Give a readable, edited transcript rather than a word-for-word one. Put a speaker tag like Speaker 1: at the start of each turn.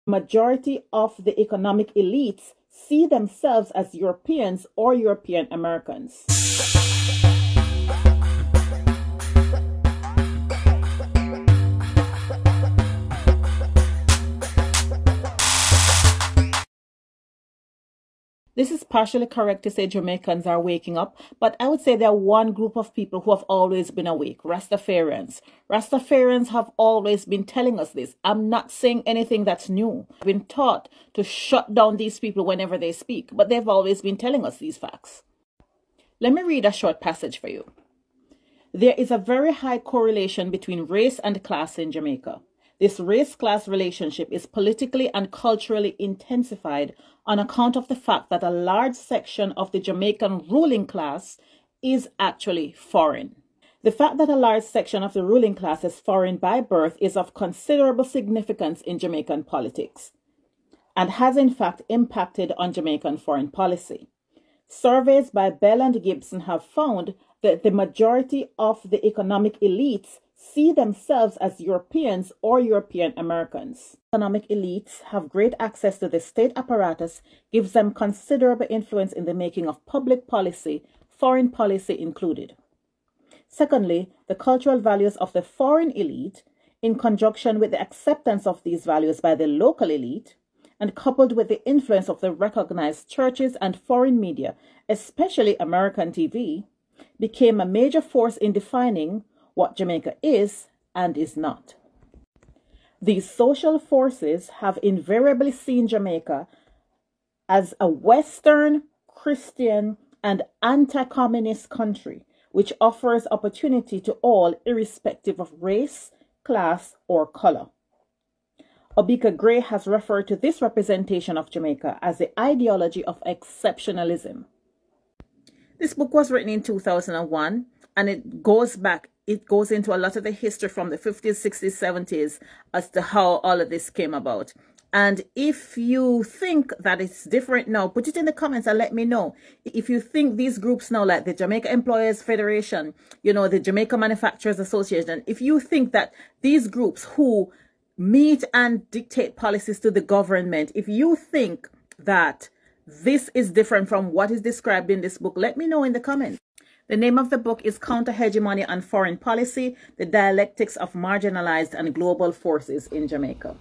Speaker 1: Majority of the economic elites see themselves as Europeans or European Americans. This is partially correct to say Jamaicans are waking up, but I would say there are one group of people who have always been awake, Rastafarians. Rastafarians have always been telling us this. I'm not saying anything that's new. I've been taught to shut down these people whenever they speak, but they've always been telling us these facts. Let me read a short passage for you. There is a very high correlation between race and class in Jamaica. This race-class relationship is politically and culturally intensified on account of the fact that a large section of the Jamaican ruling class is actually foreign. The fact that a large section of the ruling class is foreign by birth is of considerable significance in Jamaican politics and has in fact impacted on Jamaican foreign policy. Surveys by Bell and Gibson have found that the majority of the economic elites see themselves as Europeans or European Americans. Economic elites have great access to the state apparatus, gives them considerable influence in the making of public policy, foreign policy included. Secondly, the cultural values of the foreign elite, in conjunction with the acceptance of these values by the local elite, and coupled with the influence of the recognized churches and foreign media, especially American TV, became a major force in defining what Jamaica is and is not. These social forces have invariably seen Jamaica as a Western, Christian, and anti-communist country, which offers opportunity to all irrespective of race, class, or color. Obika Gray has referred to this representation of Jamaica as the ideology of exceptionalism. This book was written in 2001, and it goes into a lot of the history from the 50s, 60s, 70s as to how all of this came about. And if you think that it's different now, put it in the comments and let me know. If you think these groups now, like the Jamaica Employers Federation, the Jamaica Manufacturers Association, if you think that these groups who meet and dictate policies to the government, if you think that this is different from what is described in this book, let me know in the comments. The name of the book is Counter-Hegemony and Foreign Policy, The Dialectics of Marginalized and Global Forces in Jamaica.